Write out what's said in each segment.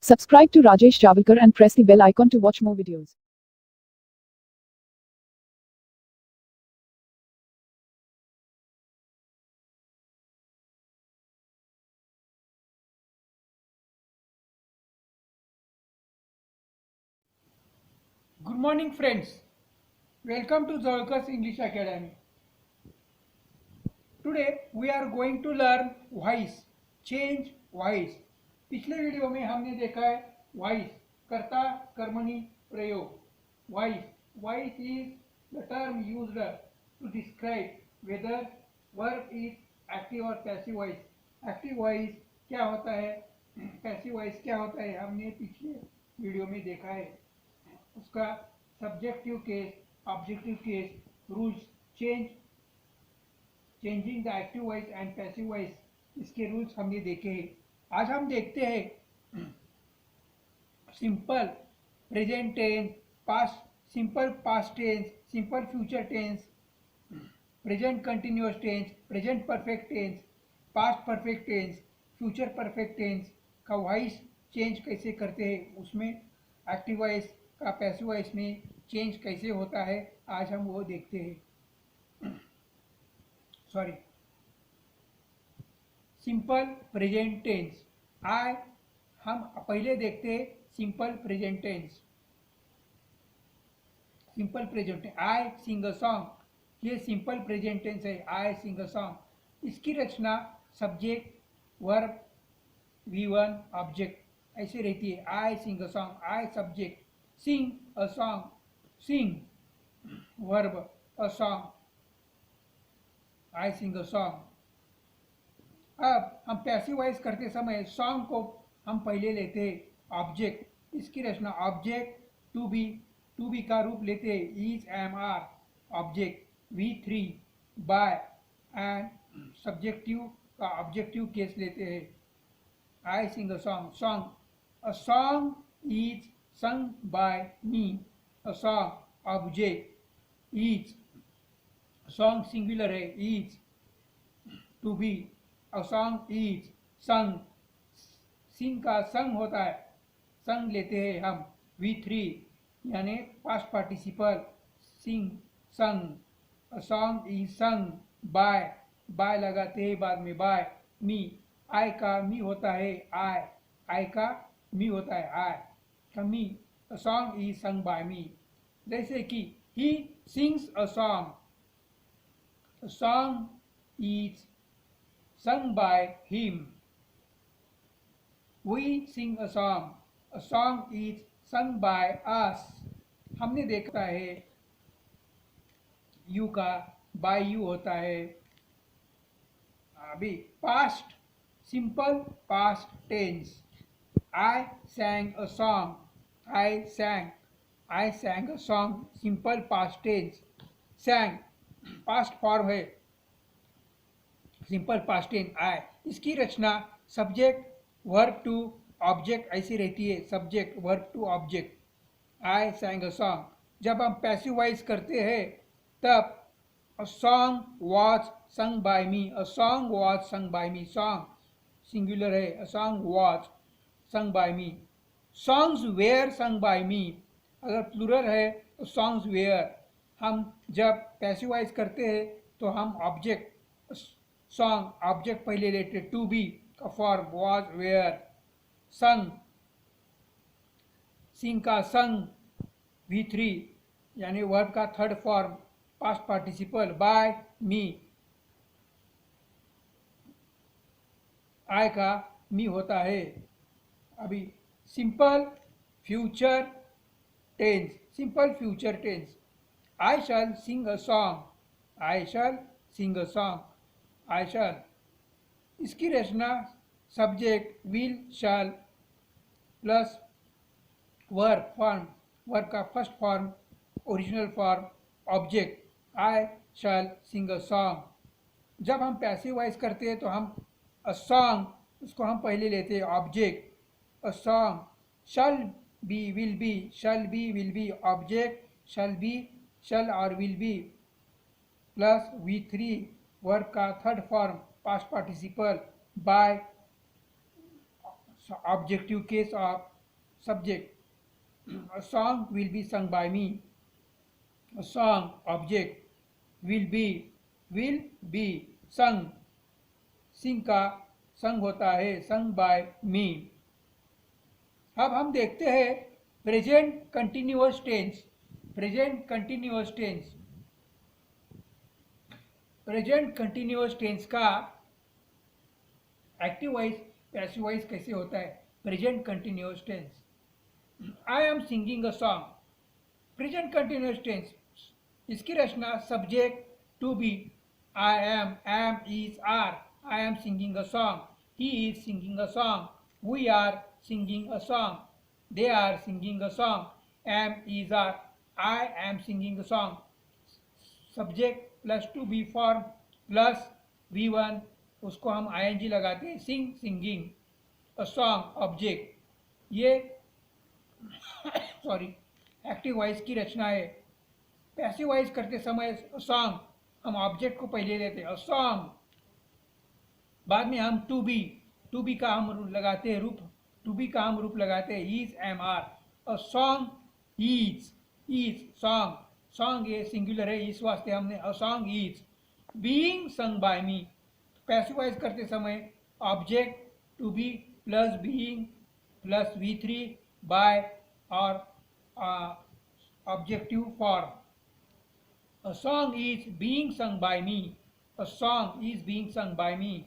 Subscribe to Rajesh Javalkar and press the bell icon to watch more videos. Good morning friends. Welcome to Javalkar's English Academy. Today we are going to learn voice, change voice. पिछले video में हमने देखा है voice, कर्ता कर्मणि प्रयोग. Voice is the term used to describe whether verb is active or passive voice. Active voice क्या होता है, passive voice क्या होता है, हमने पिछले वीडियो में देखा है. उसका subjective case, objective case, rules, changing the active voice and passive voice, इसके रूल्स हमने देखे हैं. आज हम देखते हैं simple present tense, past, simple past tense, simple future tense, present continuous tense, present perfect tense, past perfect tense, future perfect tense का voice change कैसे करते हैं, उसमें एक्टिव वॉइस का पैसिव वॉइस में चेंज कैसे होता है, आज हम वो देखते हैं. Sorry, simple present tense. हम पहले देखते हैं simple present tense. Simple present tense, I sing a song, ये सिंपल प्रेजेंट टेंस है. I sing a song. इसकी रचना सब्जेक्ट, वर्ब, V1 ऑब्जेक्ट ऐसे रहती है. I sing a song, I subject, sing a song, sing verb, a song, I sing a song. अब हम passive voice करते समय सॉन्ग को हम पहले लेते हैं ऑब्जेक्ट. इसकी रचना ऑब्जेक्ट टू बी का रूप लेते हैं. Is, am, are object, V3 by and subjective का ऑब्जेक्टिव केस लेते हैं. I sing a song. Song. A song is sung by me. A song. Object. Is. Song singular है. Is. To be. A song is sung. Sing का sung होता है. Sung लेते हैं हम. V3 यानी past participle. Sing. Sung. A song is sung by. By लगाते हैं बाद में. By me. आई का मी होता है. आई का मी होता है. आई का me. A song is sung by me. जैसे कि he sings a song. A song is sung by him. We sing a song. A song is sung by us. हमने देखा है यू का बाय यू होता है. अभी past, simple past tense. I sang a song. I sang a song. Simple past tense. Sang past form है. Simple past tense I. इसकी रचना सब्जेक्ट, वर्ब टू ऑब्जेक्ट ऐसी रहती है. Subject, verb two object. I sang a song. जब हम passive voice करते हैं तब a song was sung by me. A song was sung by me. Song singular है. A song was sung by me. Songs were sung by me. अगर plural है तो songs where. हम जब पैसिव वॉइस करते हैं तो हम ऑब्जेक्ट, सॉन्ग ऑब्जेक्ट पहले लेते. टू बी का form was, were. Sung, sing का संग, V3 यानी वर्ब का third form, past participle. By me, I का मी होता है. अभी simple future tense. Simple future tense. I shall sing a song. I shall sing a song. I shall. इसकी रचना subject will, shall plus verb form, verb का first form, original form, object. I shall sing a song. जब हम passive voice करते हैं तो हम a song, उसको हम पहले लेते हैं object. A song. Shall be, will be. Shall be, will be object. Shall be, shall और will be plus V3 verb का third form, past participle. By objective case of subject, a song will be sung by me. A song, object, will be sung, सिंग का संग होता है, संग by मी। अब हम देखते हैं present continuous tense. Present continuous tense, present continuous tense का एक्टिव वॉइस पैसिव वॉइस कैसे होता है। Present continuous tense, I am singing a song. Present continuous tense, इसकी रचना subject to be, I am, is, are. I am singing a song, he is singing a song, we are singing a song, they are singing a song, am is are, I am singing a song। Subject plus to be form plus V1, उसको हम ing लगाते हैं, sing, singing. A song, object, ये sorry active voice की रचना है। Passive voice करते समय सॉन्ग हम ऑब्जेक्ट को पहले लेते हैं, अ सॉन्ग। बाद में हम टू बी का हम लगाते हैं रूप, टू बी का हम रूप लगाते हैं is, am, are. A song is song, song ये सिंगुलर है, इस वास्ते हमने a song is being sung by me. Passive voice करते समय object to be plus being plus V3 by और objective form. A song is being sung by me, a song is being sung by me.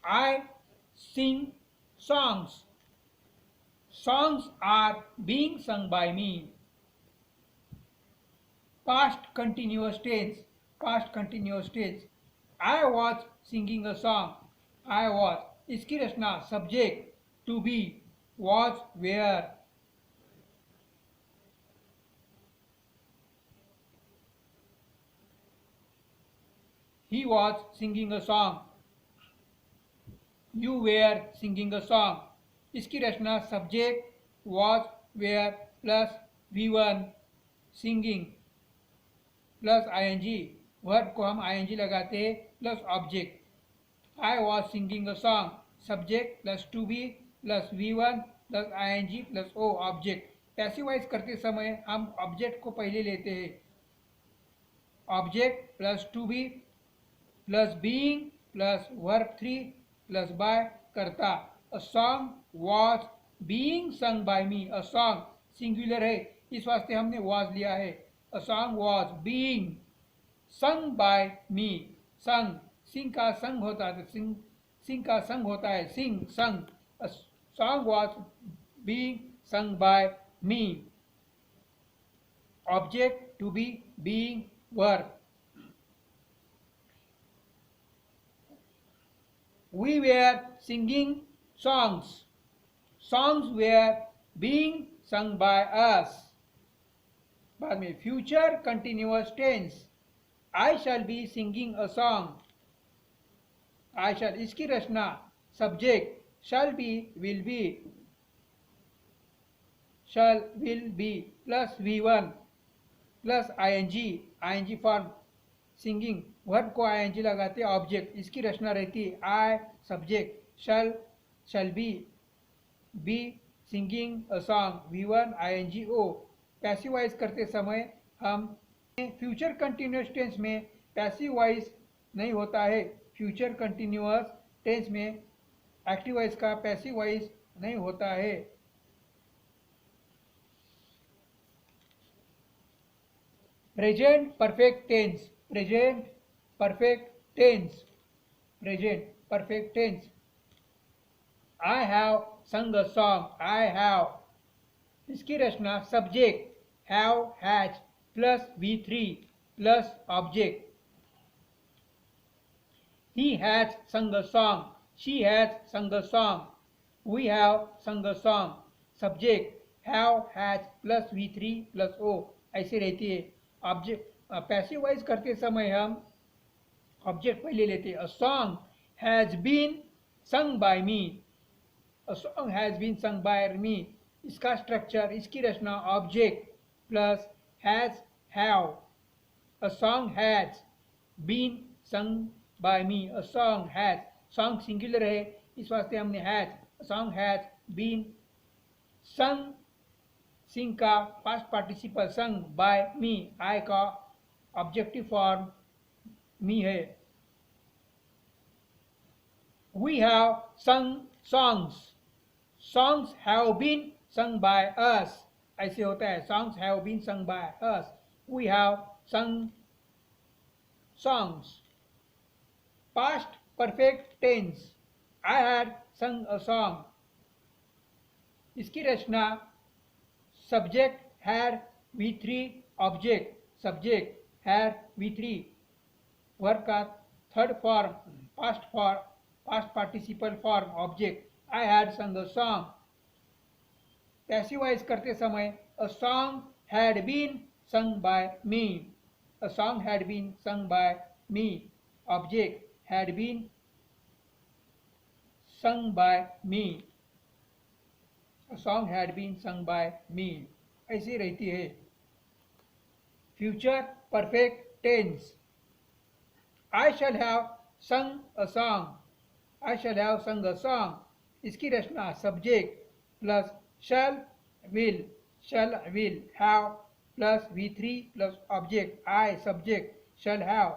I sing songs, songs are being sung by me। Past continuous tense, past continuous tense, I was singing a song, I was, इसकी रचना subject to be, was where। He was singing a song, you were singing a song। इसकी रचना subject was were plus V1 singing plus ing, verb को हम ing लगाते हैं plus object. I was singing a song, subject plus to be plus V1 plus ing plus o, object. Passivize करते समय हम object को पहले लेते हैं, object plus to be plus being plus verb 3 plus by करता। A song was being sung by me, a song singular है, इस वास्ते हमने वॉज लिया है। A song was being sung by me, sung, sing का संग होता है, सिंग का संग होता है, sing, sung. A song was being sung by me, object to be being verb. We were singing songs, songs were being sung by us। बाद में future continuous tense, I shall be singing a song, I shall, इसकी रचना subject shall be will be plus V1 plus ing form singing, verb को ing लगाते object, इसकी रचना रहती है I subject shall be singing a song V1 ing o. Passivize करते समय हम फ्यूचर कंटिन्यूअस टेंस में पैसिव वॉइस नहीं होता है, फ्यूचर कंटिन्यूअस टेंस में एक्टिव वॉइस का पैसिव वॉइस नहीं होता है। Present perfect tense, present perfect tense, present perfect tense, I have sung a song, I have, इसकी रचना subject have has plus V3 plus object. He has sung a song, she has sung a song, we have sung a song, subject have has plus V3 plus O, ऐसे रहती है। Object passive voice करते समय हम object पहले लेते हैं, a song has been sung by me, a song has been sung by me, इसका स्ट्रक्चर, इसकी रचना object plus have, a song has been sung by me, a song has, song singular है, इस वास्ते हमने has, a song has been sung sing का past participle sung by me, I का objective form me है। We have sung songs, songs have been sung by अस, ऐसे होता है, songs have been sung by us, we have sung songs. Past perfect tense, I had sung a song, इसकी रचना subject had V3, object subject had V3, verb का third form past participle form object, I had sung a song. Passivize करते समय a song had been sung by me, a song had been sung by me, object had been sung by me, a song had been sung by me, ऐसी रहती है। Future perfect tense, I shall have sung a song, I shall have sung a song, इसकी रचना subject plus shall will have plus V3 plus object I subject shall have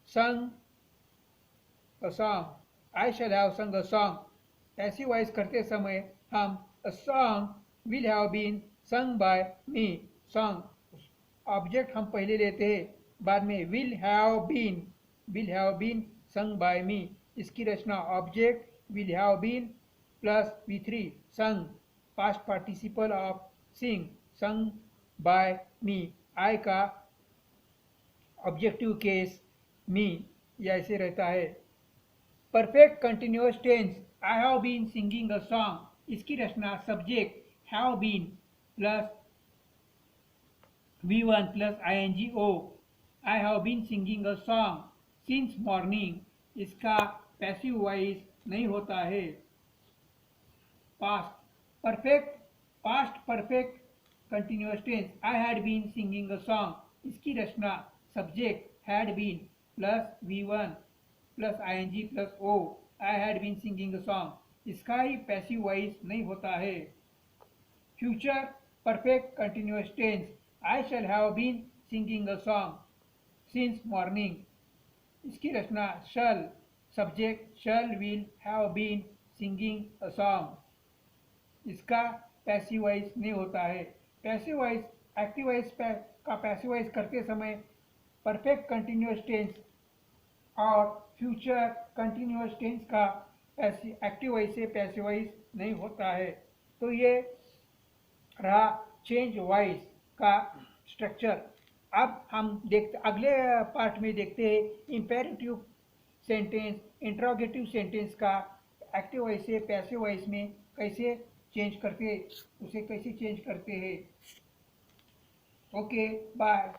sung a song, I shall have sung a song। Passivize करते समय हम a song will have been sung by me, song object हम पहले लेते हैं, बाद में will have been sung by me, इसकी रचना object will have been plus V3 sung past participle of सिंग संग बाय मी, आई का ऑब्जेक्टिव केस मी, या ऐसे रहता है। Perfect continuous tense, I have been singing a song, इसकी रचना subject have been plus V1 plus INGO, I have been singing a song since morning, इसका passive voice नहीं होता है। Past perfect continuous tense, I had been singing a song, इसकी रचना subject had been plus V1 plus ING plus O, I had been singing a song, इसका ही passive voice नहीं होता है। Future perfect continuous tense, I shall have been singing a song since morning, इसकी रचना shall subject shall will have been singing a song, इसका passive voice नहीं होता है। पैसिव वॉइस एक्टिव वॉइस का पैसिव वॉइस करते समय परफेक्ट कंटिन्यूअस टेंस और फ्यूचर कंटिन्यूअस टेंस का एक्टिव वॉइस से पैसिव वॉइस नहीं होता है। तो ये रहा चेंज वॉइस का स्ट्रक्चर। अब हम अगले पार्ट में देखते हैं इंपेरेटिव सेंटेंस, इंट्रोगेटिव सेंटेंस का एक्टिव वॉइस से पैसिव वॉइस में कैसे चेंज करते हैं। Okay, bye.